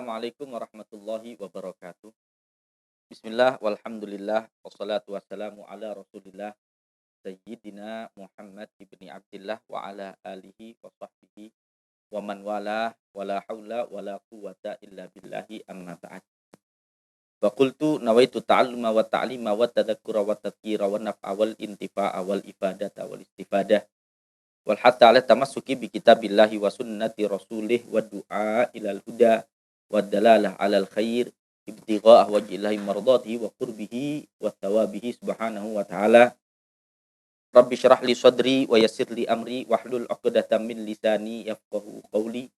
Assalamualaikum warahmatullahi wabarakatuh. Bismillah, walhamdulillah, wassalatu wassalamu ala rasulillah, Sayyidina Muhammad ibni Abdillah wa ala alihi wa sahbihi wa man wala wa la hawla wa la quwata illa billahi amma ba'd. Wa qultu nawaitu ta'alluma wa ta'lima wa tadhakkura wa tadhkira wa naf'a wal intifa'a wal ifadata wal istifadah wal hatta ala tamassuki bi kitabillahi wa sunnati rasulih wa du'a ilal huda wa dalalah alal khair ibtigha'ah wajhillahi mardatihi wa qurbihi wa thawabihi subhanahu wa ta'ala. Rabbi syrah li sadri wa yassir li amri wahlul 'uqdatam min lisani yafqahu qawli.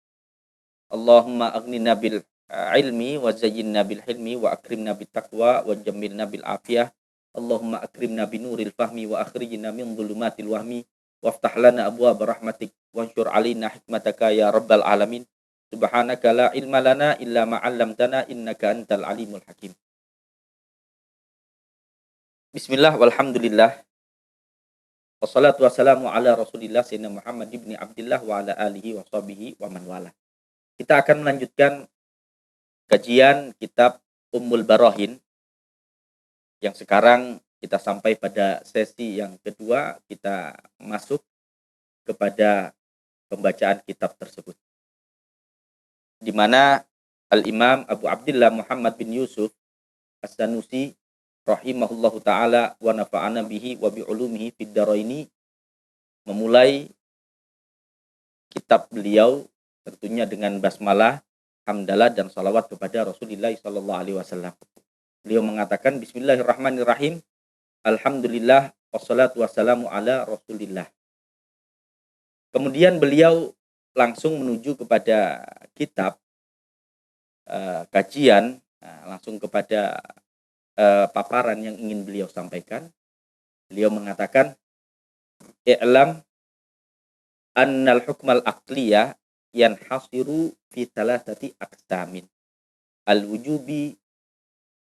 Allahumma aghnina bil ilmi wa zayyinna bil hilmi wa akrimna bit taqwa wa jammilna bil afiyah. Allahumma akrimna binuril fahmi wa akhrijna min dhulumatil wahmi waftah lana abwaab rahmatik wansyur alaina hikmataka ya rabbal alamin. Subhanaka la ilma lana illa ma 'allamtana innaka antal alimul hakim. Bismillah walhamdulillah. Wassalatu wassalamu ala Rasulillah sayyidina Muhammad ibni Abdillah wa ala alihi wa sahbihi wa man wala. Kita akan melanjutkan kajian kitab Ummul Barahin yang sekarang kita sampai pada sesi yang kedua, kita masuk kepada pembacaan kitab tersebut, di mana Al-Imam Abu Abdillah Muhammad bin Yusuf As-Sanusi rahimahullahu ta'ala wa nafa'ana bihi wa bi'ulumihi fid daraini memulai kitab beliau tentunya dengan basmalah, hamdalah dan salawat kepada Rasulullah sallallahu alaihi wasallam. Beliau mengatakan bismillahirrahmanirrahim. Alhamdulillah wassalatu wassalamu ala Rasulillah. Kemudian beliau langsung menuju kepada kitab kajian, langsung kepada paparan yang ingin beliau sampaikan. Beliau mengatakan i'lam annal hukmal aqliyah yanhasiru fi thalathati aqsamin al-wujubi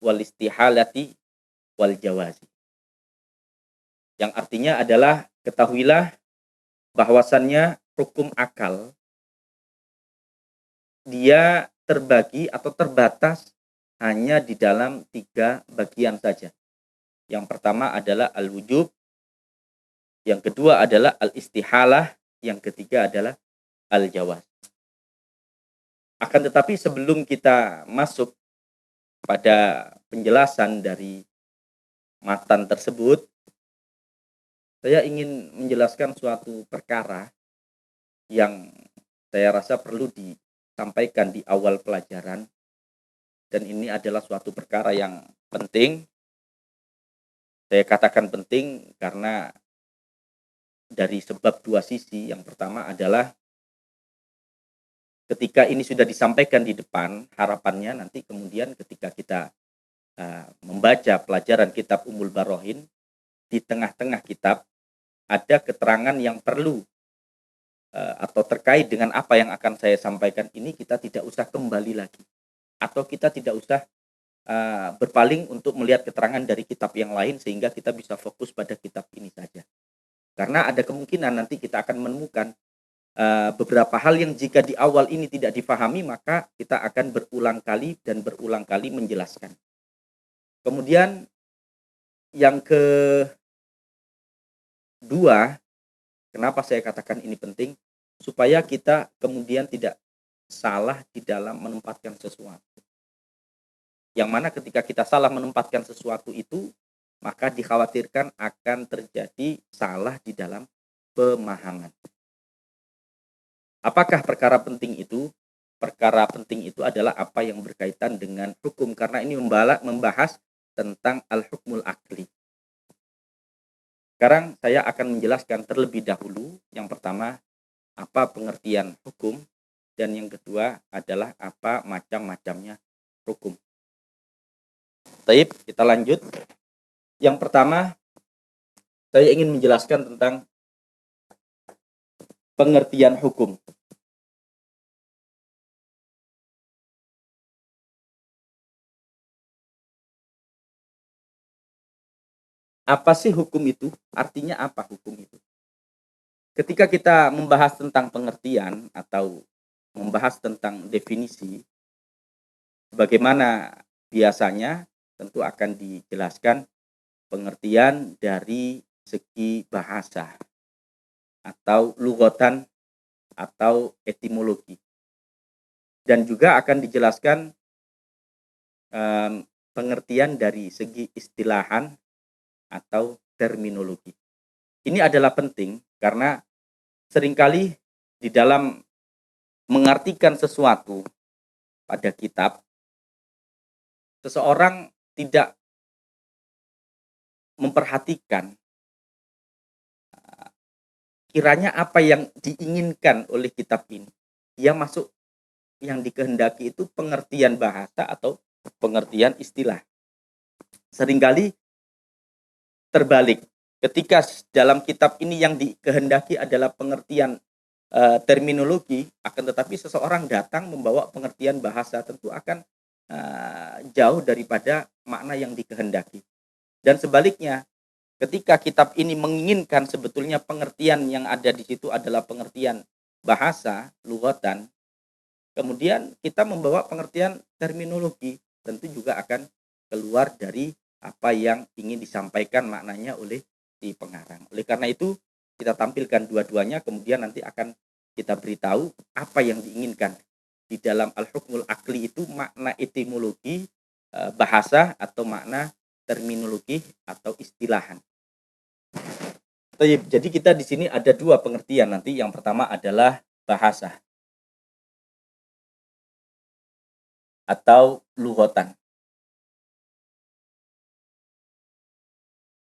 wal istihalati wal jawazi. Yang artinya adalah ketahuilah bahwasannya hukum akal dia terbagi atau terbatas hanya di dalam 3 bagian saja. Yang pertama adalah al-wujub, yang kedua adalah al-istihalah, yang ketiga adalah al-jawaz. Akan tetapi sebelum kita masuk pada penjelasan dari matan tersebut, saya ingin menjelaskan suatu perkara yang saya rasa perlu disampaikan di awal pelajaran, dan ini adalah suatu perkara yang penting. Saya katakan penting karena dari sebab 2 sisi. Yang pertama adalah ketika ini sudah disampaikan di depan, harapannya nanti kemudian ketika kita membaca pelajaran kitab Ummul Barahin, di tengah-tengah kitab ada keterangan yang perlu atau terkait dengan apa yang akan saya sampaikan ini, kita tidak usah kembali lagi atau kita tidak usah berpaling untuk melihat keterangan dari kitab yang lain, sehingga kita bisa fokus pada kitab ini saja. Karena ada kemungkinan nanti kita akan menemukan beberapa hal yang jika di awal ini tidak difahami, maka kita akan berulang kali menjelaskan. Kemudian yang kedua, kenapa saya katakan ini penting? Supaya kita kemudian tidak salah di dalam menempatkan sesuatu. Yang mana ketika kita salah menempatkan sesuatu itu, maka dikhawatirkan akan terjadi salah di dalam pemahaman. Apakah perkara penting itu? Perkara penting itu adalah apa yang berkaitan dengan hukum, karena ini membahas tentang al-hukmul akli. Sekarang saya akan menjelaskan terlebih dahulu. Yang pertama, apa pengertian hukum, dan yang kedua adalah apa macam-macamnya hukum. Baik, kita lanjut. Yang pertama, saya ingin menjelaskan tentang pengertian hukum. Apa sih hukum itu? Artinya apa hukum itu? Ketika kita membahas tentang pengertian atau membahas tentang definisi, Bagaimana biasanya tentu akan dijelaskan pengertian dari segi bahasa atau lughatan atau etimologi, dan juga akan dijelaskan pengertian dari segi istilahan atau terminologi. Ini adalah penting karena seringkali di dalam mengartikan sesuatu pada kitab, seseorang tidak memperhatikan kiranya apa yang diinginkan oleh kitab ini. Dia masuk yang dikehendaki itu pengertian bahasa atau pengertian istilah. Seringkali terbalik. Ketika dalam kitab ini yang dikehendaki adalah pengertian terminologi, akan tetapi seseorang datang membawa pengertian bahasa, tentu akan jauh daripada makna yang dikehendaki. Dan sebaliknya, ketika kitab ini menginginkan sebetulnya pengertian yang ada di situ adalah pengertian bahasa, lughatan, kemudian kita membawa pengertian terminologi, tentu juga akan keluar dari apa yang ingin disampaikan maknanya oleh si pengarang. Oleh karena itu, kita tampilkan dua-duanya, kemudian nanti akan kita beritahu apa yang diinginkan. Di dalam al-hukmul akli itu makna etimologi, bahasa, atau makna terminologi atau istilahan. Jadi kita di sini ada dua pengertian nanti. Yang pertama adalah bahasa atau lughatan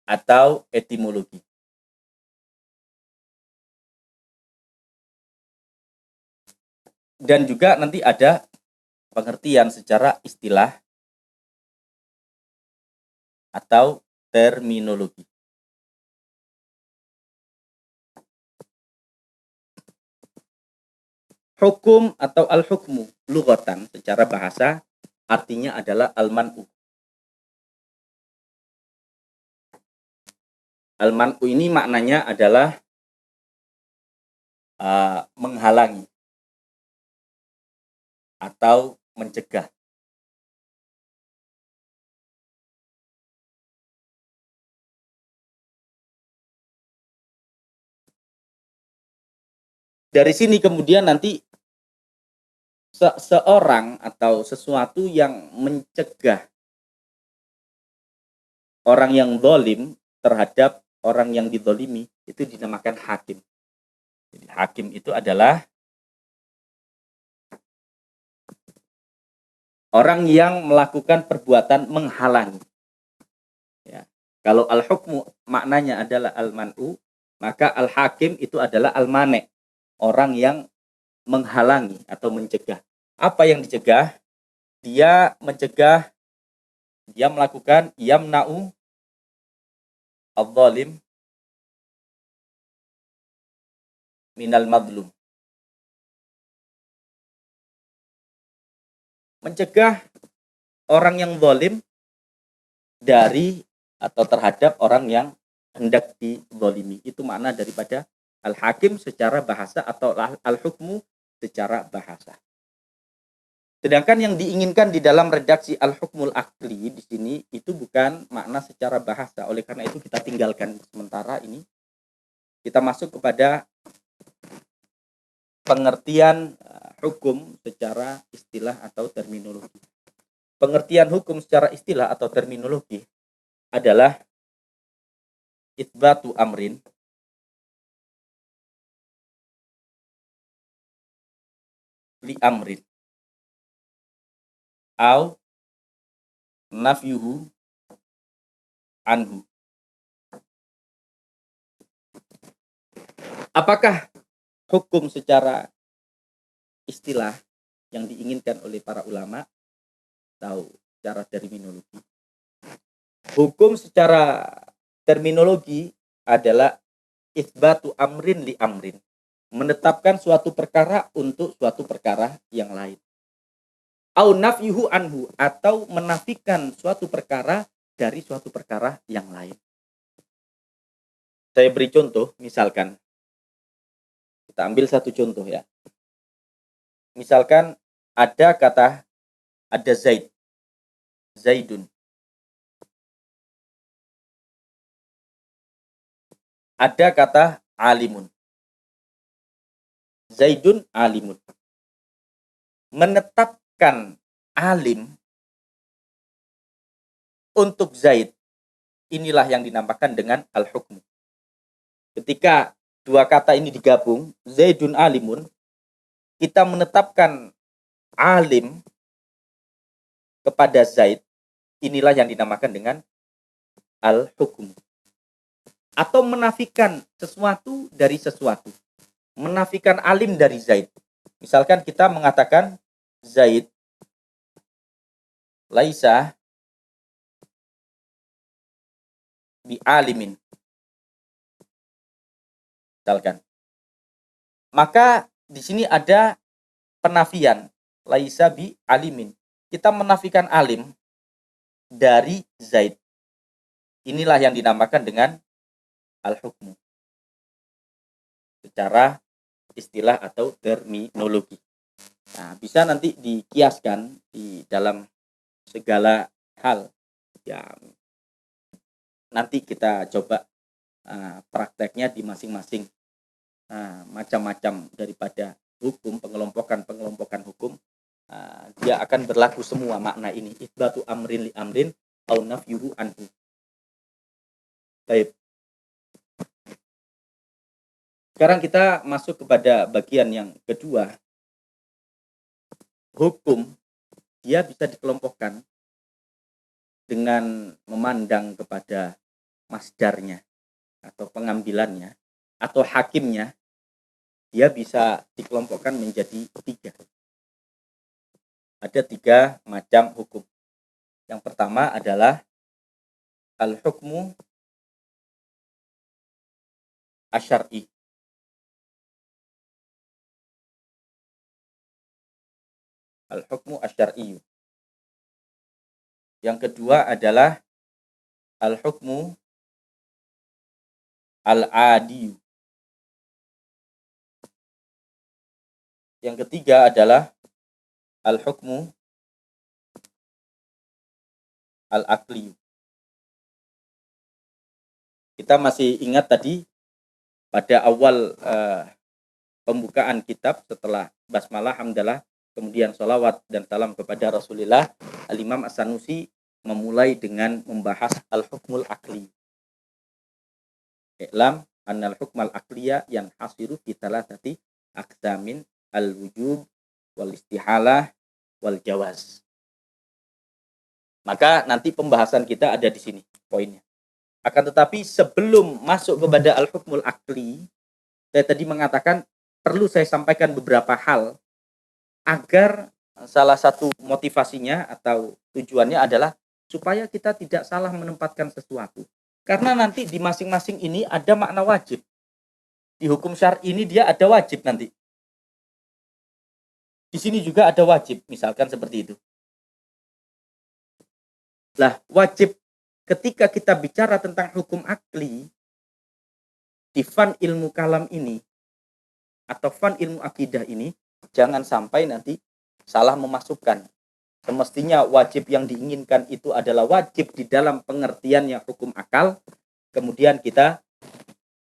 atau etimologi. Dan juga nanti ada pengertian secara istilah atau terminologi. Hukum atau al-hukmu lughatan secara bahasa artinya adalah al-man'u. Al-man'u ini maknanya adalah menghalangi atau mencegah. Dari sini kemudian nanti seorang atau sesuatu yang mencegah orang yang zalim terhadap orang yang dizalimi itu dinamakan hakim. Jadi hakim itu adalah orang yang melakukan perbuatan menghalangi. Ya. Kalau al-hukmu maknanya adalah al-man'u, maka al-hakim itu adalah al-mane, orang yang menghalangi atau mencegah. Apa yang dicegah? Dia mencegah, dia melakukan yamna'u adh-dhalim minal madlum. Mencegah orang yang zalim dari atau terhadap orang yang hendak dizalimi. Itu makna daripada al-hakim secara bahasa atau al-hukmu secara bahasa. Sedangkan yang diinginkan di dalam redaksi al-hukmul akli di sini itu bukan makna secara bahasa. Oleh karena itu kita tinggalkan sementara ini. Kita masuk kepada pengertian hukum secara istilah atau terminologi. Pengertian hukum secara istilah atau terminologi adalah itsbatu amrin li amrin au nafyuhu anhu. Apakah hukum secara istilah yang diinginkan oleh para ulama atau secara terminologi? Hukum secara terminologi adalah itsbatu amrin li amrin, menetapkan suatu perkara untuk suatu perkara yang lain. Au nafyuhu anhu, atau menafikan suatu perkara dari suatu perkara yang lain. Saya beri contoh, misalkan kita ambil satu contoh ya. Misalkan ada kata ada Zaid, Zaidun. Ada kata alimun. Zaidun alimun. Menetapkan alim untuk Zaid, inilah yang dinamakan dengan al-hukmu. Ketika dua kata ini digabung, Zaidun alimun, kita menetapkan alim kepada Zaid, inilah yang dinamakan dengan al-hukmu. Atau menafikan sesuatu dari sesuatu. Menafikan alim dari Zaid. Misalkan kita mengatakan Zaid laisa bi alimin. Misalkan. Maka di sini ada penafian laisa bi alimin. Kita menafikan alim dari Zaid. Inilah yang dinamakan dengan al-hukmu. Secara istilah atau terminologi. Nah, bisa nanti dikiaskan di dalam segala hal. Ya, nanti kita coba prakteknya di masing-masing macam-macam daripada hukum, pengelompokan hukum. Dia akan berlaku semua makna ini. Itsbatu amrin li amrin au nafyuhu anhu. Baik. Sekarang kita masuk kepada bagian yang kedua. Hukum dia bisa dikelompokkan dengan memandang kepada masdarnya atau pengambilannya atau hakimnya. Dia bisa dikelompokkan menjadi 3. Ada 3 macam hukum. Yang pertama adalah al-hukmu asyar'i. Al-hukmu asyar'i. Yang kedua adalah al-hukmu al-adi. Yang ketiga adalah al-hukmu al-aqli. Kita masih ingat tadi pada awal pembukaan kitab setelah basmalah, hamdalah, kemudian sholawat dan salam kepada Rasulullah, Al-Imam As-Sanusi memulai dengan membahas al-hukmul aqli. I'lam annal hukmal aqliya yang hasiru fi thalathati aqsamin al-wujub wal istihalah wal jawaz. Maka nanti pembahasan kita ada di sini poinnya. Akan tetapi sebelum masuk kepada al-hukmul aqli, saya tadi mengatakan perlu saya sampaikan beberapa hal agar salah satu motivasinya atau tujuannya adalah supaya kita tidak salah menempatkan sesuatu. Karena nanti di masing-masing ini ada makna wajib. Di hukum syar'i ini dia ada wajib nanti. Di sini juga ada wajib, misalkan seperti itu. Lah, wajib ketika kita bicara tentang hukum akli di fan ilmu kalam ini atau fan ilmu akidah ini, jangan sampai nanti salah memasukkan. Semestinya wajib yang diinginkan itu adalah wajib di dalam pengertiannya hukum akal, kemudian kita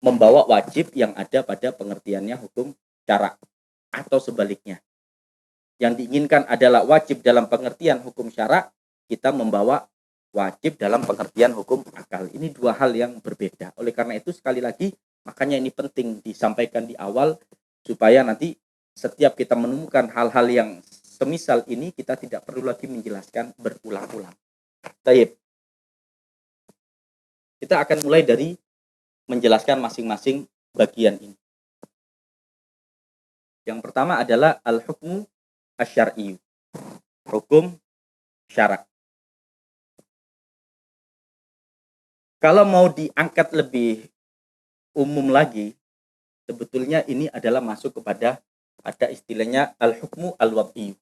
membawa wajib yang ada pada pengertiannya hukum syara, atau sebaliknya. Yang diinginkan adalah wajib dalam pengertian hukum syara, kita membawa wajib dalam pengertian hukum akal. Ini 2 hal yang berbeda. Oleh karena itu sekali lagi, makanya ini penting disampaikan di awal supaya nanti setiap kita menemukan hal-hal yang semisal ini, kita tidak perlu lagi menjelaskan berulang-ulang. Baik. Kita akan mulai dari menjelaskan masing-masing bagian ini. Yang pertama adalah al-hukmu asy-syar'i. Hukum syara. Kalau mau diangkat lebih umum lagi, sebetulnya ini adalah masuk kepada ada istilahnya al-hukmu al-wad'i.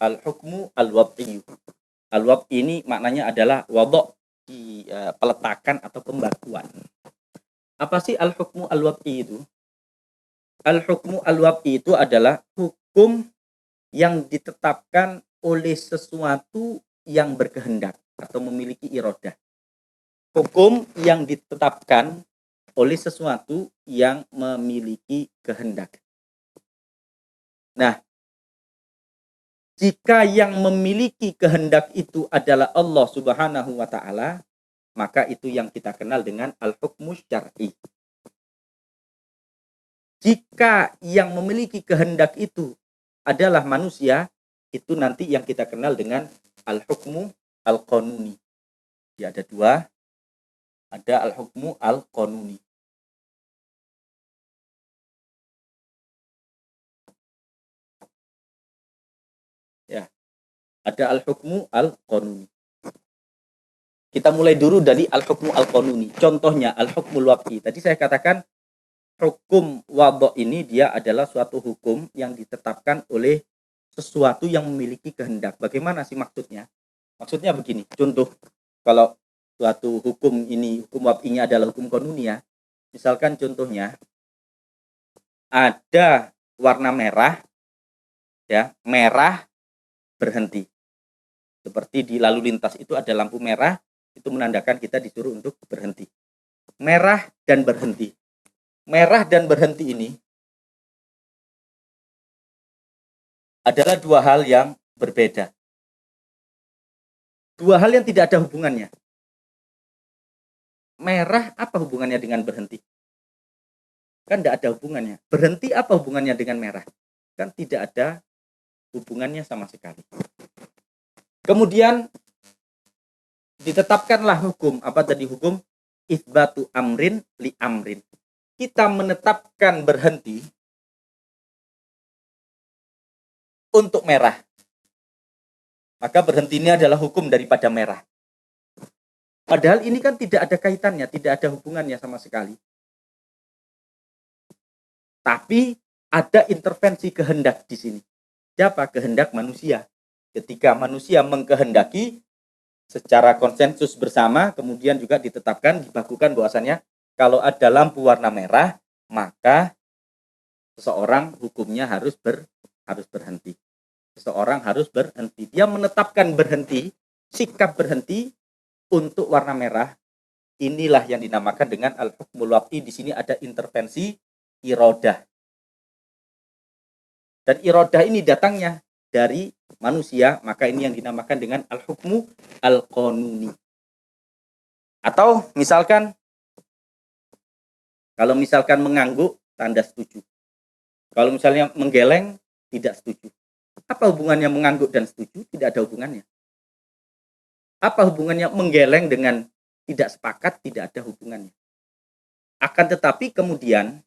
Al-hukmu al-wad'i. Al-wad'i ini maknanya adalah wadha, di peletakan atau pembakuan. Apa sih al-hukmu al-wad'i itu? Al-hukmu al-wad'i itu adalah hukum yang ditetapkan oleh sesuatu yang berkehendak atau memiliki irodah. Hukum yang ditetapkan oleh sesuatu yang memiliki kehendak. Nah, jika yang memiliki kehendak itu adalah Allah Subhanahu wa taala, maka itu yang kita kenal dengan al-hukmu syar'i. Jika yang memiliki kehendak itu adalah manusia, itu nanti yang kita kenal dengan al-hukmu al-qanuni. Ya, ada dua, ada al-hukmu al-qanuni. Ya, ada al-hukmu al-qanuni. Kita mulai dulu dari al-hukmu al-qanuni. Contohnya al-hukmul waqi. Tadi saya katakan hukum wadha ini dia adalah suatu hukum yang ditetapkan oleh sesuatu yang memiliki kehendak. Bagaimana sih maksudnya? Maksudnya begini, contoh kalau suatu hukum ini, hukum wad'inya adalah hukum qanuni ya. Misalkan contohnya ada warna merah ya, merah berhenti. Seperti di lalu lintas itu ada lampu merah, itu menandakan kita disuruh untuk berhenti. Merah dan berhenti. Merah dan berhenti ini adalah dua hal yang berbeda. Dua hal yang tidak ada hubungannya. Merah apa hubungannya dengan berhenti? Kan tidak ada hubungannya. Berhenti apa hubungannya dengan merah? Kan tidak ada hubungannya sama sekali. Kemudian ditetapkanlah hukum. Apa tadi hukum? Itsbatu amrin li amrin. Kita menetapkan berhenti untuk merah. Maka berhenti ini adalah hukum daripada merah. Padahal ini kan tidak ada kaitannya, tidak ada hubungannya sama sekali. Tapi ada intervensi kehendak di sini. Siapa? Kehendak manusia. Ketika manusia mengkehendaki secara konsensus bersama, kemudian juga ditetapkan, dibakukan bahwasannya kalau ada lampu warna merah, maka seseorang hukumnya harus berhenti. Seseorang harus berhenti. Dia menetapkan berhenti, sikap berhenti untuk warna merah. Inilah yang dinamakan dengan al-hukmul waqi. Di sini ada intervensi irodah. Dan irodah ini datangnya dari manusia, maka ini yang dinamakan dengan al-hukmu al-qanuni. Atau misalkan kalau misalkan mengangguk, tanda setuju. Kalau misalnya menggeleng, tidak setuju. Apa hubungannya mengangguk dan setuju? Tidak ada hubungannya. Apa hubungannya menggeleng dengan tidak sepakat? Tidak ada hubungannya. Akan tetapi kemudian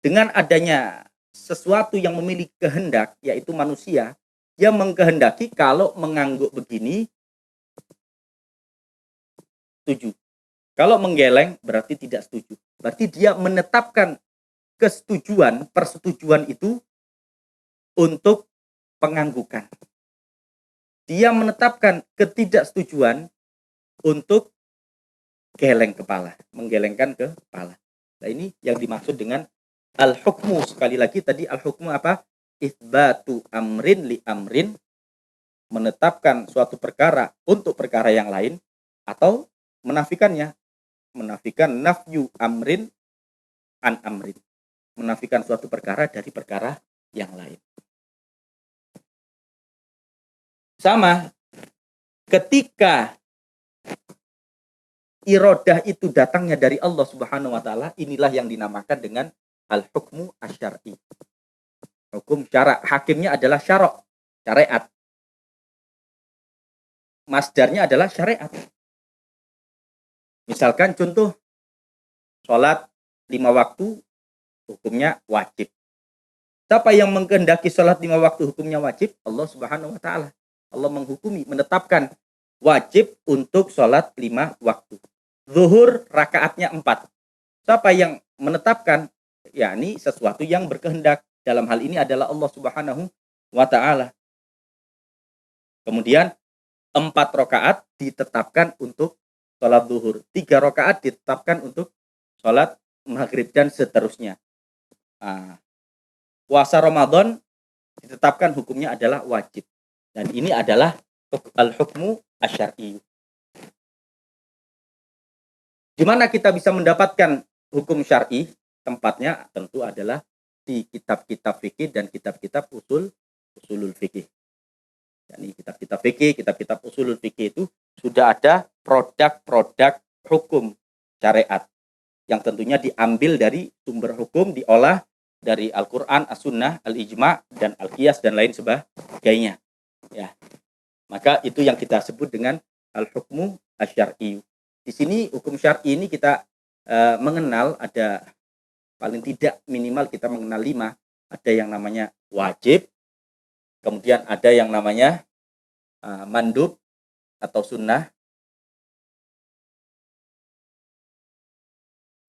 dengan adanya sesuatu yang memiliki kehendak, yaitu manusia, dia mengkehendaki kalau mengangguk begini, setuju. Kalau menggeleng berarti tidak setuju. Berarti dia menetapkan kesetujuan, persetujuan itu untuk penganggukan. Dia menetapkan ketidaksetujuan untuk geleng kepala, menggelengkan kepala. Nah, ini yang dimaksud dengan al-hukmu. Sekali lagi tadi al-hukmu apa? Itsbatu amrin li amrin, menetapkan suatu perkara untuk perkara yang lain, atau menafikannya, menafikan nafyu amrin an amrin, menafikan suatu perkara dari perkara yang lain. Sama ketika irodah itu datangnya dari Allah Subhanahu wa taala, inilah yang dinamakan dengan al-hukmu asy-syar'i. Hukum syara', hakimnya adalah syara', syariat. Masdarnya adalah syariat. Misalkan contoh sholat 5 waktu hukumnya wajib. Siapa yang mengkehendaki sholat 5 waktu hukumnya wajib? Allah Subhanahu wa taala. Allah menghukumi, menetapkan wajib untuk sholat 5 waktu. Zuhur rakaatnya 4. Siapa yang menetapkan? Yakni sesuatu yang berkehendak. Dalam hal ini adalah Allah Subhanahu wa taala. Kemudian 4 rakaat ditetapkan untuk sholat zuhur. 3 rakaat ditetapkan untuk sholat maghrib dan seterusnya. Puasa Ramadan ditetapkan hukumnya adalah wajib. Dan ini adalah al-hukmu asyar'i. Di mana kita bisa mendapatkan hukum syar'i? Tempatnya tentu adalah di kitab-kitab fikih dan kitab-kitab usulul fikih. Yani kitab-kitab fikih, kitab-kitab usulul fikih itu sudah ada produk-produk hukum syariat yang tentunya diambil dari sumber hukum, diolah dari Al-Quran, As-Sunnah, Al-Ijma', dan Al-Qiyas, dan lain sebagainya. Ya. Maka itu yang kita sebut dengan al-hukmu asy-syar'i. Di sini hukum syar'i ini kita mengenal ada paling tidak minimal kita mengenal 5. Ada yang namanya wajib, kemudian ada yang namanya mandub atau sunnah,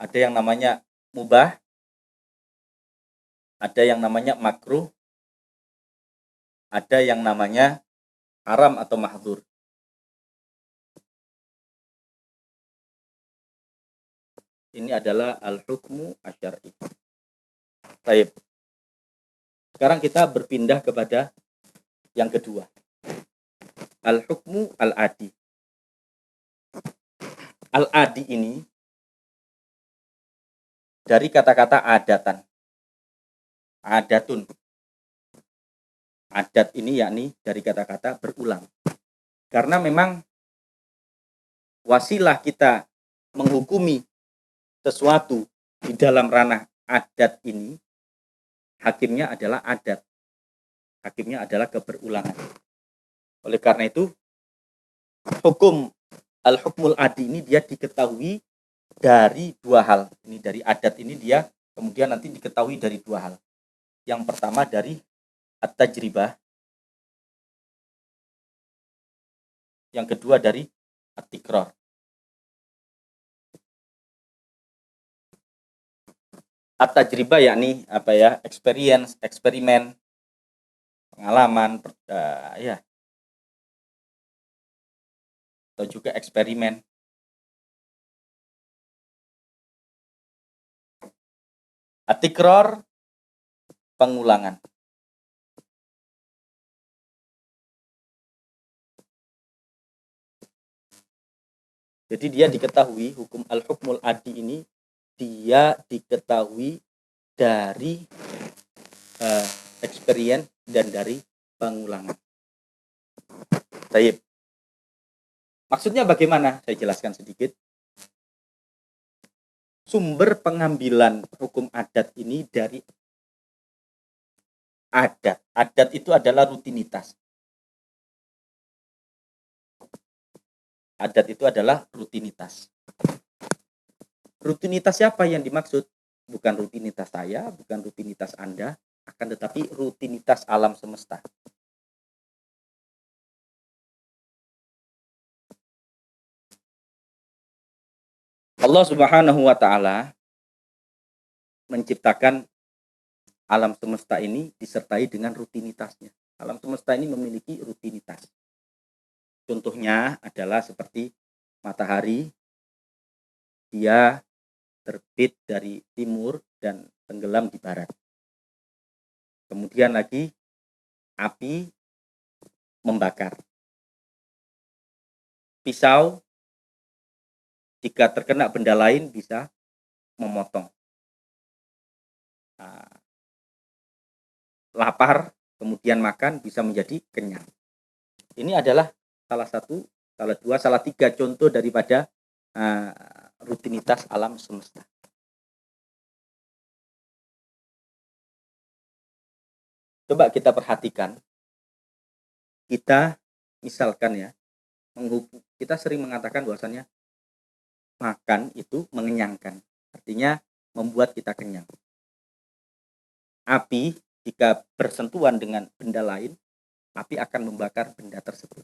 ada yang namanya mubah, ada yang namanya makruh, ada yang namanya haram atau mahdzur. Ini adalah al-hukmu asy-syar'i. Baik. Sekarang kita berpindah kepada yang kedua. Al-hukmu al-adi. Al-adi ini dari kata-kata adatan. Adatun. Adat ini yakni dari kata-kata berulang. Karena memang wasilah kita menghukumi sesuatu di dalam ranah adat ini, hakimnya adalah adat. Hakimnya adalah keberulangan. Oleh karena itu, hukum al-hukmul adi ini dia diketahui dari 2 hal. Ini dari adat ini dia kemudian nanti diketahui dari 2 hal. Yang pertama dari at-tajribah. Yang kedua dari at-tikrar. At-tajribah yakni experience, eksperimen, pengalaman, atau juga eksperimen. At-tikrar, pengulangan. Jadi dia diketahui hukum al-hukmul adi ini dia diketahui dari experience dan dari pengulangan. Baik. Maksudnya bagaimana? Saya jelaskan sedikit. Sumber pengambilan hukum adat ini dari adat. Adat itu adalah rutinitas. Adat itu adalah rutinitas. Rutinitas siapa yang dimaksud? Bukan rutinitas saya, bukan rutinitas Anda, akan tetapi rutinitas alam semesta. Allah Subhanahu wa taala menciptakan alam semesta ini disertai dengan rutinitasnya. Alam semesta ini memiliki rutinitas. Contohnya adalah seperti matahari, dia terbit dari timur dan tenggelam di barat. Kemudian lagi api membakar. Pisau jika terkena benda lain bisa memotong. Lapar kemudian makan bisa menjadi kenyang. Ini adalah salah 3 contoh daripada rutinitas alam semesta. Coba kita perhatikan. Kita misalkan ya, kita sering mengatakan bahwasannya makan itu mengenyangkan. Artinya membuat kita kenyang. Api jika bersentuhan dengan benda lain, api akan membakar benda tersebut.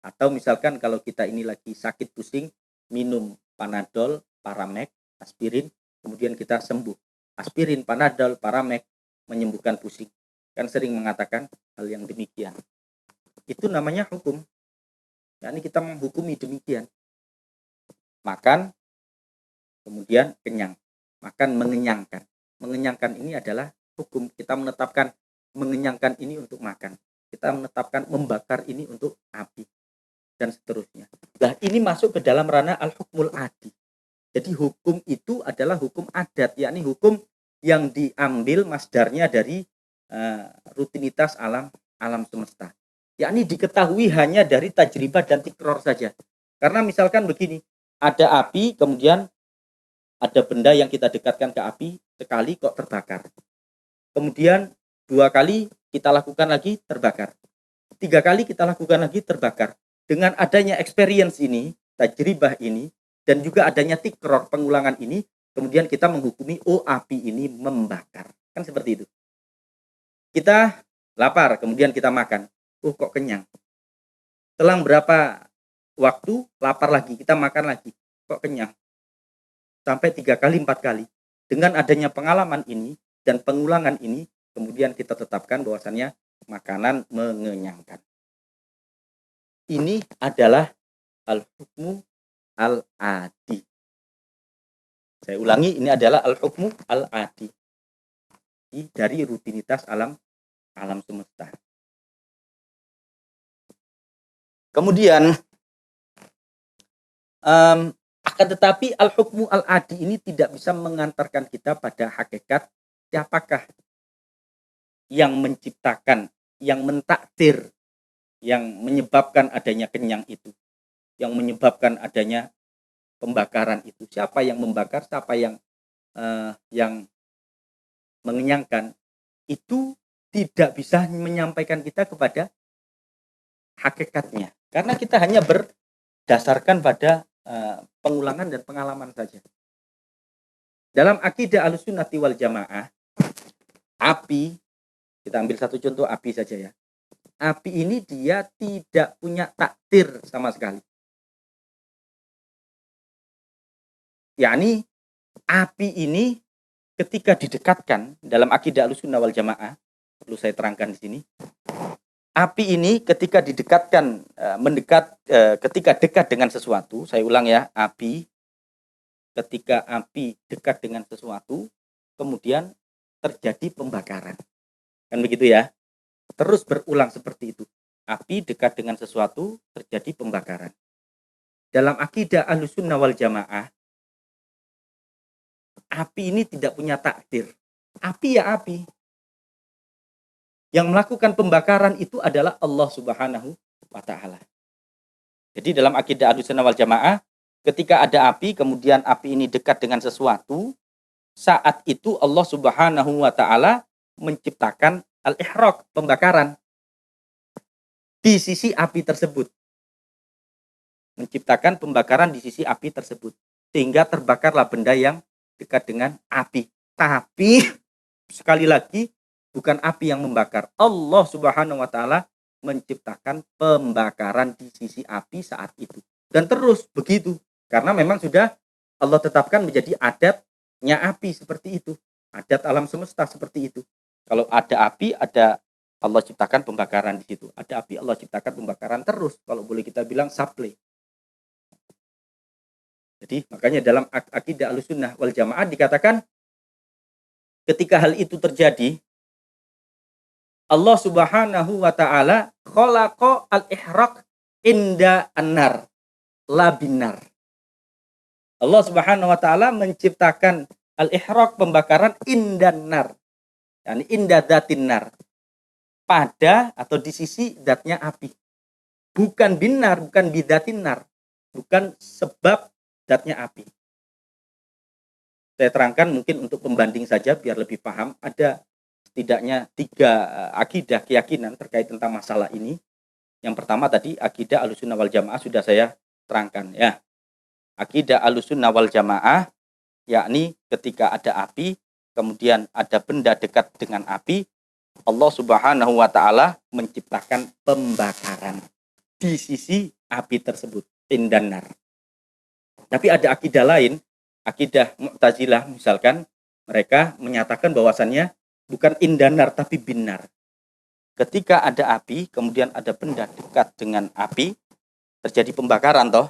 Atau misalkan kalau kita ini lagi sakit pusing, minum Panadol, Paramek, aspirin, kemudian kita sembuh. Aspirin, Panadol, Paramek menyembuhkan pusing. Kan sering mengatakan hal yang demikian. Itu namanya hukum. Yani kita menghukumi demikian. Makan kemudian kenyang. Makan mengenyangkan. Mengenyangkan ini adalah hukum. Kita menetapkan mengenyangkan ini untuk makan. Kita menetapkan membakar ini untuk api. Dan seterusnya. Nah, ini masuk ke dalam ranah al-hukmul adi. Jadi hukum itu adalah hukum adat, yakni hukum yang diambil masdarnya dari rutinitas alam semesta. Yakni diketahui hanya dari tajribah dan tikror saja. Karena misalkan begini, ada api, kemudian ada benda yang kita dekatkan ke api, sekali kok terbakar. Kemudian 2 kali kita lakukan lagi, terbakar. 3 kali kita lakukan lagi, terbakar. Dengan adanya experience ini, tajribah ini, dan juga adanya tikror, pengulangan ini, kemudian kita menghukumi, oh api ini membakar. Kan seperti itu. Kita lapar, kemudian kita makan. Oh kok kenyang. Selang berapa waktu, lapar lagi, kita makan lagi. Kok kenyang. Sampai 3 kali, 4 kali. Dengan adanya pengalaman ini, dan pengulangan ini, kemudian kita tetapkan bahwasannya makanan mengenyangkan. Ini adalah al-hukmu al-adi. Saya ulangi, ini adalah al-hukmu al-adi. Dari rutinitas alam semesta. Kemudian, akan tetapi al-hukmu al-adi ini tidak bisa mengantarkan kita pada hakikat siapakah yang menciptakan, yang mentakdir, yang menyebabkan adanya kenyang itu, yang menyebabkan adanya pembakaran itu. Siapa yang membakar, siapa yang mengenyangkan, itu tidak bisa menyampaikan kita kepada hakikatnya. Karena kita hanya berdasarkan pada pengulangan dan pengalaman saja. Dalam akidah Ahlussunnati wal Jamaah, api, kita ambil satu contoh api saja ya. Api ini dia tidak punya takdir sama sekali. Yakni api ini ketika didekatkan dalam akidah Ahlussunnah wal Jamaah, perlu saya terangkan di sini. Api ini ketika didekatkan, ketika dekat dengan sesuatu, saya ulang ya, api ketika api dekat dengan sesuatu, kemudian terjadi pembakaran. Kan begitu ya? Terus berulang seperti itu. Api dekat dengan sesuatu, terjadi pembakaran. Dalam akidah Ahlussunnah wal Jamaah, api ini tidak punya takdir. Api ya api. Yang melakukan pembakaran itu adalah Allah Subhanahu wa Ta'ala. Jadi dalam akidah Ahlussunnah wal Jamaah, ketika ada api, kemudian api ini dekat dengan sesuatu, saat itu Allah Subhanahu wa Ta'ala menciptakan al-ihraq, pembakaran di sisi api tersebut. Menciptakan pembakaran di sisi api tersebut. Sehingga terbakarlah benda yang dekat dengan api. Tapi sekali lagi bukan api yang membakar. Allah Subhanahu wa Ta'ala menciptakan pembakaran di sisi api saat itu. Dan terus begitu. Karena memang sudah Allah tetapkan menjadi adatnya api seperti itu. Adat alam semesta seperti itu. Kalau ada api, ada Allah ciptakan pembakaran di situ. Ada api, Allah ciptakan pembakaran terus. Kalau boleh kita bilang supply. Jadi makanya dalam akidah Ahlussunnah wal Jamaah dikatakan ketika hal itu terjadi, Allah Subhanahu wa Ta'ala khalaqa al-ihraq inda an-nar la binar. Allah Subhanahu wa Ta'ala menciptakan al-ihraq, pembakaran, indan nar. Yani inda datin nar. Pada atau di sisi zatnya api. Bukan binar, bukan bidatin nar. Bukan sebab zatnya api. Saya terangkan mungkin untuk pembanding saja biar lebih paham. Ada setidaknya 3 akidah keyakinan terkait tentang masalah ini. Yang pertama tadi akidah Ahlussunnah wal Jamaah sudah saya terangkan ya. Akidah Ahlussunnah wal Jamaah yakni ketika ada api, kemudian ada benda dekat dengan api, Allah Subhanahu wa Ta'ala menciptakan pembakaran di sisi api tersebut, indanar. Tapi ada akidah lain, akidah Mu'tazilah misalkan, mereka menyatakan bahwasannya bukan indanar tapi binar. Ketika ada api, kemudian ada benda dekat dengan api, terjadi pembakaran toh.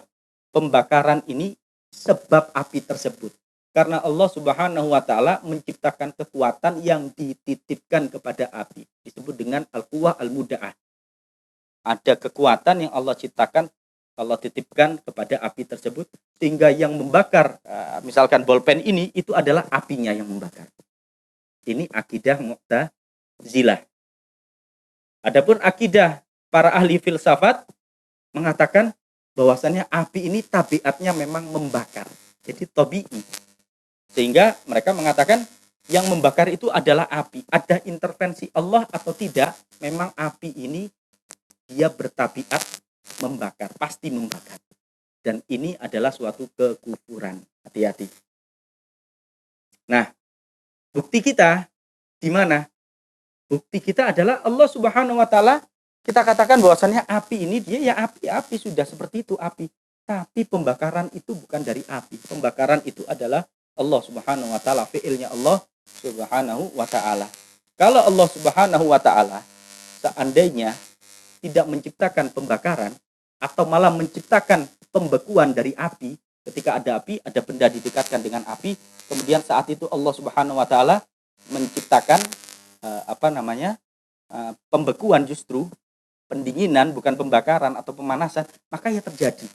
Pembakaran ini sebab api tersebut. Karena Allah Subhanahu wa taala menciptakan kekuatan yang dititipkan kepada api. Disebut dengan al-quwah al-muda'ah. Ada kekuatan yang Allah ciptakan, Allah titipkan kepada api tersebut, sehingga yang membakar, misalkan bolpen ini, itu adalah apinya yang membakar. Ini akidah Mu'tazilah. Adapun akidah para ahli filsafat mengatakan bahwasannya api ini tabiatnya memang membakar. Jadi tabi'i. Sehingga mereka mengatakan yang membakar itu adalah api. Ada intervensi Allah atau tidak, memang api ini dia bertabiat membakar, pasti membakar. Dan ini adalah suatu kekufuran. Hati-hati. Nah, bukti kita di mana? Bukti kita adalah Allah Subhanahu wa taala. Kita katakan bahwasannya api ini dia ya api sudah seperti itu api. Tapi pembakaran itu bukan dari api. Pembakaran itu adalah Allah Subhanahu wa taala, fi'ilnya Allah Subhanahu wa taala. Kalau Allah Subhanahu wa taala seandainya tidak menciptakan pembakaran atau malah menciptakan pembekuan dari api, ketika ada api, ada benda didekatkan dengan api, kemudian saat itu Allah Subhanahu wa taala menciptakan pembekuan, justru pendinginan, bukan pembakaran atau pemanasan, maka ya terjadi.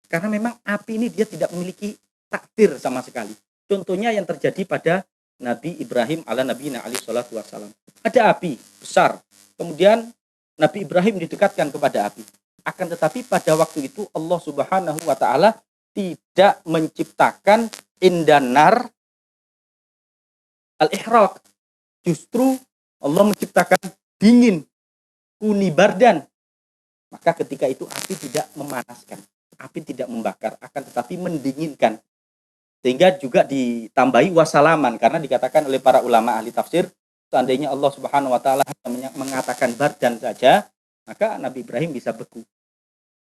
Karena memang api ini dia tidak memiliki takdir sama sekali. Contohnya yang terjadi pada Nabi Ibrahim ala nabiyina alaihi salatu wassalam. Ada api besar, kemudian Nabi Ibrahim didekatkan kepada api. Akan tetapi pada waktu itu Allah Subhanahu wa taala tidak menciptakan indanar al-ihraq. Justru Allah menciptakan dingin, kuni bardan. Maka ketika itu api tidak memanaskan, api tidak membakar, akan tetapi mendinginkan. Sehingga juga ditambahi wasalaman, karena dikatakan oleh para ulama ahli tafsir, seandainya Allah Subhanahu wa taala mengatakan bardan saja, maka Nabi Ibrahim bisa beku.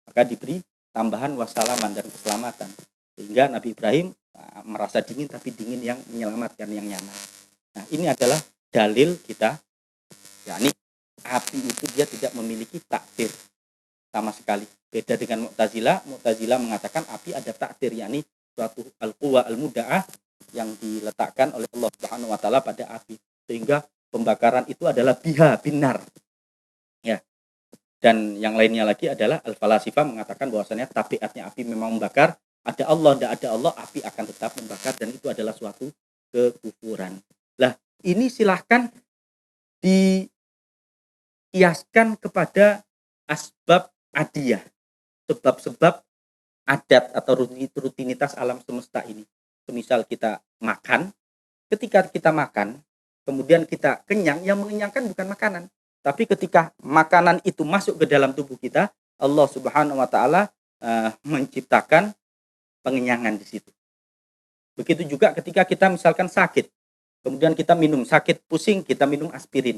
Maka diberi tambahan wasalaman dan keselamatan. Sehingga Nabi Ibrahim merasa dingin, tapi dingin yang menyelamatkan, yang nyaman. Nah, ini adalah dalil kita, yakni api itu dia tidak memiliki takdir sama sekali. Beda dengan Mu'tazilah. Mu'tazilah mengatakan api ada takdir, yakni suatu al-quwah al-muda'ah yang diletakkan oleh Allah Subhanahu wa taala pada api, sehingga pembakaran itu adalah biha binar. Ya. Dan yang lainnya lagi adalah al-falasifah mengatakan bahwasanya tabiatnya api memang membakar, ada Allah, tidak ada Allah, api akan tetap membakar, dan itu adalah suatu kekufuran. Lah, ini silahkan dikiaskan kepada asbab adiyah, sebab-sebab adat atau rutinitas alam semesta ini. Semisal kita makan, ketika kita makan, kemudian kita kenyang, yang mengenyangkan bukan makanan. Tapi ketika makanan itu masuk ke dalam tubuh kita, Allah Subhanahu wa taala menciptakan pengenyangan di situ. Begitu juga ketika kita misalkan sakit, kemudian kita minum, sakit pusing, kita minum aspirin.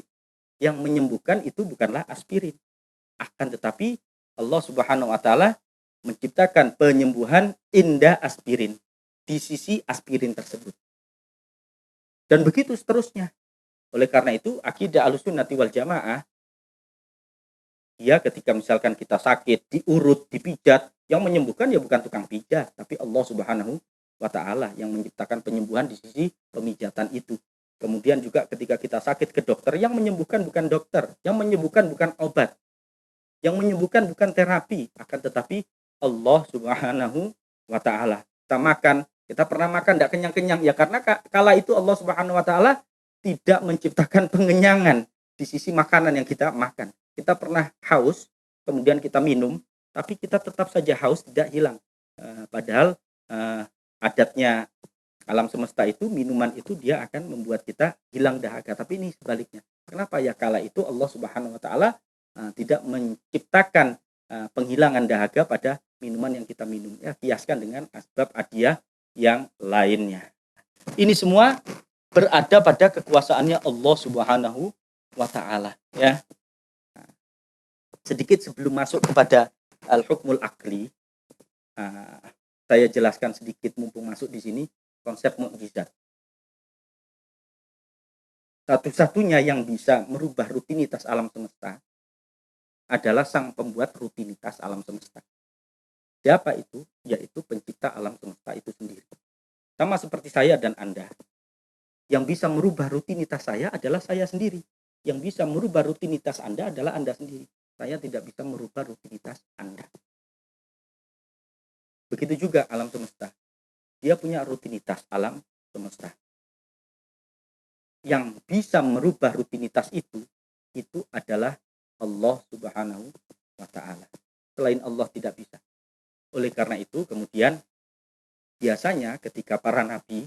Yang menyembuhkan itu bukanlah aspirin. Akan tetapi Allah Subhanahu wa taala menciptakan penyembuhan indah aspirin di sisi aspirin tersebut. Dan begitu seterusnya. Oleh karena itu, akidah Ahlussunnati wal Jamaah, dia ketika misalkan kita sakit, diurut, dipijat, yang menyembuhkan ya bukan tukang pijat, tapi Allah Subhanahu wa taala yang menciptakan penyembuhan di sisi pemijatan itu. Kemudian juga ketika kita sakit ke dokter, yang menyembuhkan bukan dokter, yang menyembuhkan bukan obat, yang menyembuhkan bukan terapi, akan tetapi Allah Subhanahu wa taala. Kita makan, kita pernah makan tidak kenyang-kenyang ya karena kala itu Allah Subhanahu wa taala tidak menciptakan pengenyangan di sisi makanan yang kita makan. Kita pernah haus, kemudian kita minum, tapi kita tetap saja haus, tidak hilang. Padahal adatnya alam semesta itu, minuman itu dia akan membuat kita hilang dahaga. Tapi ini sebaliknya. Kenapa ya kala itu Allah Subhanahu wa taala tidak menciptakan penghilangan dahaga pada minuman yang kita minum. Ya, kiaskan dengan asbab adiyah yang lainnya. Ini semua berada pada kekuasaannya Allah Subhanahu wa taala, ya. Sedikit sebelum masuk kepada al-hukmul akli, saya jelaskan sedikit mumpung masuk di sini konsep mukjizat. Satu-satunya yang bisa merubah rutinitas alam semesta adalah sang pembuat rutinitas alam semesta. Siapa itu? Yaitu pencipta alam semesta itu sendiri. Sama seperti saya dan Anda. Yang bisa merubah rutinitas saya adalah saya sendiri. Yang bisa merubah rutinitas Anda adalah Anda sendiri. Saya tidak bisa merubah rutinitas Anda. Begitu juga alam semesta. Dia punya rutinitas alam semesta. Yang bisa merubah rutinitas itu adalah Allah Subhanahu wa Ta'ala. Selain Allah tidak bisa. Oleh karena itu, kemudian biasanya ketika para nabi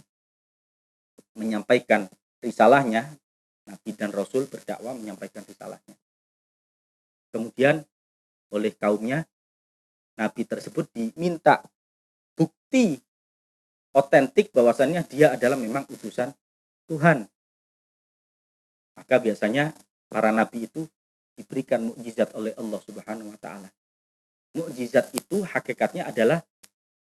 menyampaikan risalahnya, nabi dan rasul berdakwah menyampaikan risalahnya. Kemudian oleh kaumnya, nabi tersebut diminta bukti otentik bahwasannya dia adalah memang utusan Tuhan. Maka biasanya para nabi itu diberikan mukjizat oleh Allah Subhanahu wa Ta'ala. Mukjizat itu hakikatnya adalah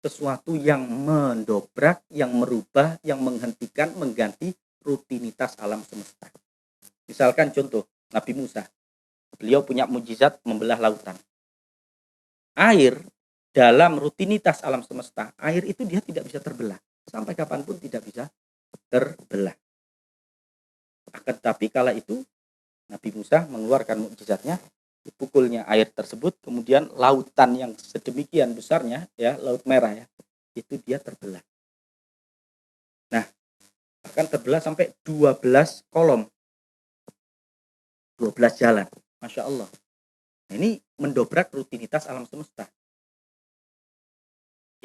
sesuatu yang mendobrak, yang merubah, yang menghentikan, mengganti rutinitas alam semesta. Misalkan contoh Nabi Musa, beliau punya mukjizat membelah lautan. Air dalam rutinitas alam semesta, air itu dia tidak bisa terbelah. Sampai kapanpun tidak bisa terbelah. Akan tetapi kala itu Nabi Musa mengeluarkan mukjizatnya, dipukulnya air tersebut, kemudian lautan yang sedemikian besarnya, ya laut merah ya, itu dia terbelah. Nah, akan terbelah sampai 12 kolom, 12 jalan, Masya Allah. Nah, ini mendobrak rutinitas alam semesta.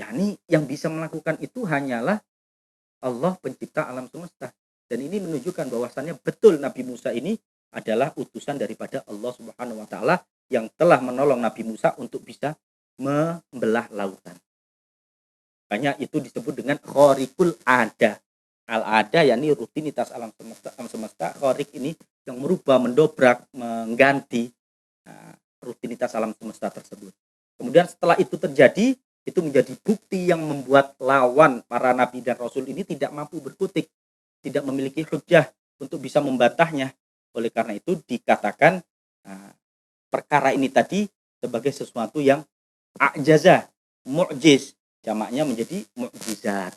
Yani yang bisa melakukan itu hanyalah Allah pencipta alam semesta. Dan ini menunjukkan bahwasannya betul Nabi Musa ini adalah utusan daripada Allah Subhanahu wa Ta'ala yang telah menolong Nabi Musa untuk bisa membelah lautan. Makanya itu disebut dengan khariqul ada. Al-ada yakni rutinitas alam semesta. Khariq ini yang merubah, mendobrak, mengganti rutinitas alam semesta tersebut. Kemudian setelah itu terjadi, itu menjadi bukti yang membuat lawan para nabi dan rasul ini tidak mampu berkutik, tidak memiliki hujjah untuk bisa membantahnya. Oleh karena itu dikatakan perkara ini tadi sebagai sesuatu yang a'jaza, mu'jiz, jamaknya menjadi mukjizat.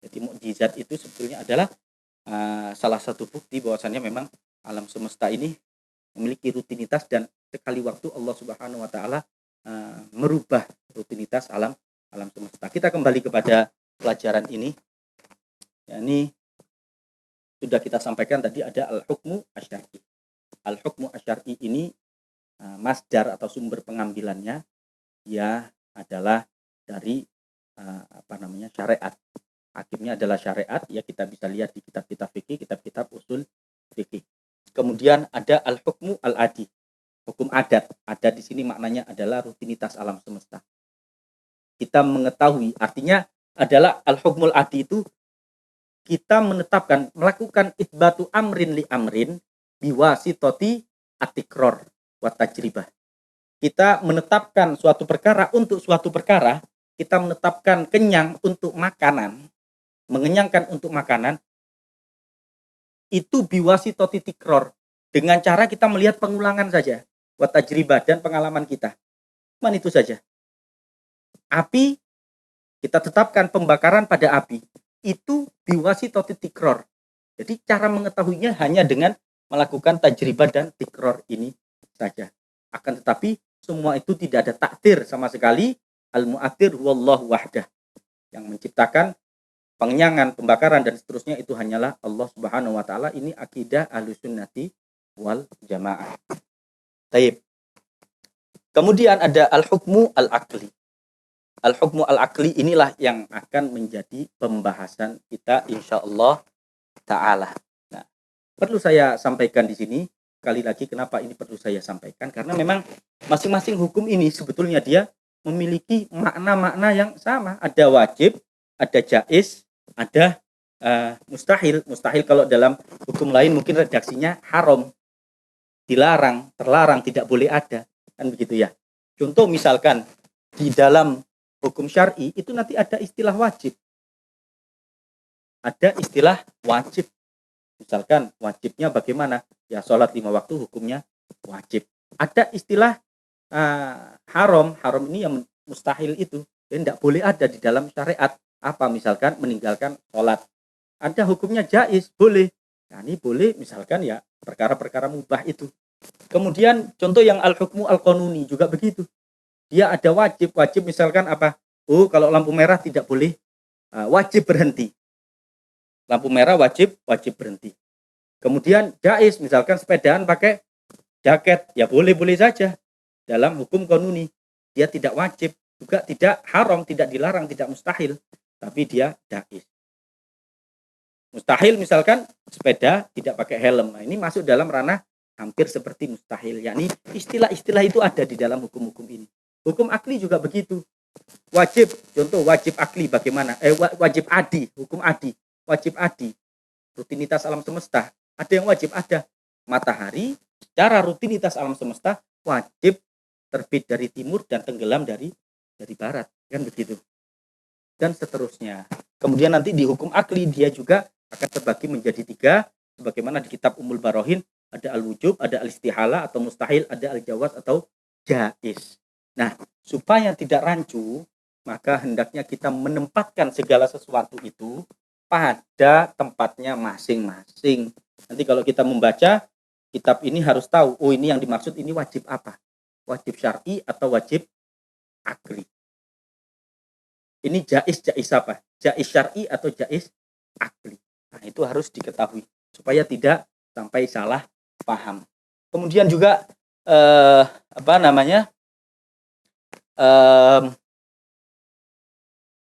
Jadi mukjizat itu sebetulnya adalah salah satu bukti bahwasannya memang alam semesta ini memiliki rutinitas dan sekali waktu Allah Subhanahu wa Ta'ala merubah rutinitas alam semesta. Kita kembali kepada pelajaran ini. Ini sudah kita sampaikan tadi ada al-hukmu asyar'i. Al-hukmu asyar'i ini masdar atau sumber pengambilannya ya adalah dari syariat. Hakimnya adalah syariat, ya kita bisa lihat di kitab-kitab fikih, kitab-kitab usul fikih. Kemudian ada al-hukmu al-adi, hukum adat. Adat di sini maknanya adalah rutinitas alam semesta. Kita mengetahui, artinya adalah al-hukmul adi itu kita menetapkan, melakukan itsbatu amrin li amrin biwasitati atikror wa tajribah. Kita menetapkan suatu perkara untuk suatu perkara, kita menetapkan kenyang untuk makanan, mengenyangkan untuk makanan, itu biwasitati tikror, dengan cara kita melihat pengulangan saja, wa tajribah, dan pengalaman kita. Cuman itu saja. Api, kita tetapkan pembakaran pada api, itu biwasitati tikror. Jadi cara mengetahuinya hanya dengan melakukan tajribah dan tikror ini saja. Akan tetapi semua itu tidak ada takdir sama sekali. Al-mu'athir wallahu wahdah. Yang menciptakan pengenyangan, pembakaran dan seterusnya itu hanyalah Allah Subhanahu wa Ta'ala. Ini akidah Ahlussunnati wal Jamaah. Baik. Kemudian ada al-hukmu al-aqli. Al-hukmu al-aqli inilah yang akan menjadi pembahasan kita insyaallah ta'ala. Nah, perlu saya sampaikan di sini, sekali lagi kenapa ini perlu saya sampaikan, karena memang masing-masing hukum ini sebetulnya dia memiliki makna-makna yang sama. Ada wajib, ada jaiz, ada mustahil. Mustahil kalau dalam hukum lain mungkin redaksinya haram, dilarang, terlarang, tidak boleh ada, kan begitu ya. Contoh misalkan di dalam hukum syar'i itu nanti ada istilah wajib. Ada istilah wajib. Misalkan wajibnya bagaimana? Ya sholat 5 waktu hukumnya wajib. Ada istilah haram. Haram ini yang mustahil itu. Tidak boleh ada di dalam syariat. Apa misalkan meninggalkan sholat. Ada hukumnya jaiz, boleh. Nah, ini boleh misalkan ya perkara-perkara mubah itu. Kemudian contoh yang al-hukmu al-qanuni juga begitu. Dia ada wajib misalkan apa? Oh, kalau lampu merah tidak boleh, wajib berhenti. Lampu merah wajib berhenti. Kemudian jaiz misalkan sepedaan pakai jaket, ya boleh-boleh saja dalam hukum qanuni. Dia tidak wajib, juga tidak haram, tidak dilarang, tidak mustahil, tapi dia jaiz. Mustahil misalkan sepeda tidak pakai helm. Nah, ini masuk dalam ranah hampir seperti mustahil. Yakni istilah-istilah itu ada di dalam hukum-hukum ini. Hukum akli juga begitu. Wajib, contoh wajib akli bagaimana? Wajib adi, hukum adi. Wajib adi. Rutinitas alam semesta. Ada yang wajib ada. Matahari secara rutinitas alam semesta wajib terbit dari timur dan tenggelam dari barat. Kan begitu. Dan seterusnya. Kemudian nanti di hukum akli dia juga akan terbagi menjadi 3, sebagaimana di kitab Ummul Barohin ada al-wujub, ada al-istihala atau mustahil, ada al-jawaz atau jaiz. Nah, supaya tidak rancu, maka hendaknya kita menempatkan segala sesuatu itu pada tempatnya masing-masing. Nanti kalau kita membaca kitab ini harus tahu, oh ini yang dimaksud ini wajib apa? Wajib syar'i atau wajib akli? Ini jaiz apa? Jaiz syar'i atau jaiz akli? Nah, itu harus diketahui supaya tidak sampai salah paham. Kemudian juga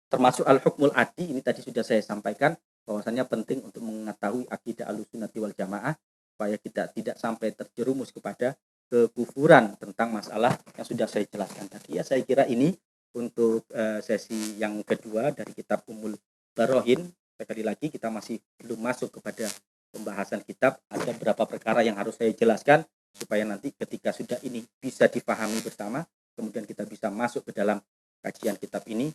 termasuk al-hukmul adi, ini tadi sudah saya sampaikan bahwasanya penting untuk mengetahui akidah Ahlussunnati wal Jamaah supaya kita tidak sampai terjerumus kepada kekufuran tentang masalah yang sudah saya jelaskan tadi. Ya, saya kira ini untuk sesi yang kedua dari kitab Ummul Barohin. Sekali lagi kita masih belum masuk kepada pembahasan kitab. Ada beberapa perkara yang harus saya jelaskan supaya nanti ketika sudah ini bisa dipahami bersama, kemudian kita bisa masuk ke dalam kajian kitab ini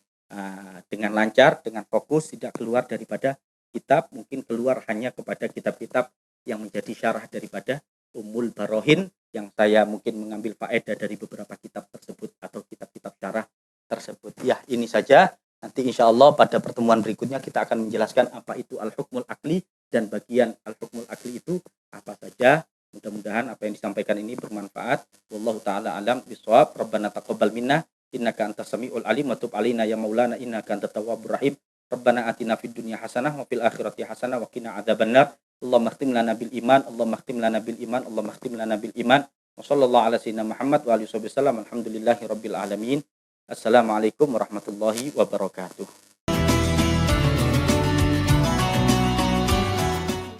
dengan lancar, dengan fokus, tidak keluar daripada kitab, mungkin keluar hanya kepada kitab-kitab yang menjadi syarah daripada Ummul Barohin, yang saya mungkin mengambil faedah dari beberapa kitab tersebut atau kitab-kitab syarah tersebut. Ya, ini saja. Nanti insya Allah pada pertemuan berikutnya kita akan menjelaskan apa itu al-hukmul akli dan bagian al-hukmul akli itu apa saja. Mudah-mudahan apa yang disampaikan ini bermanfaat. Wallahu ta'ala alam bisawab. Rabbana taqabbal minna innaka antas samiul alim wa tub alaina ya maulana innaka antat tawwabur rahim. Rabbana atina fid dunya hasanah wa fil akhirati hasanah wa qina adzabannar. Allahumma khtim lana bil iman, Allahumma khtim lana bil iman, Allahumma khtim lana bil iman. Wa sallallahu ala sayyidina Muhammad wa alihi wasallam. Alhamdulillahi rabbil alamin. Assalamualaikum warahmatullahi wabarakatuh.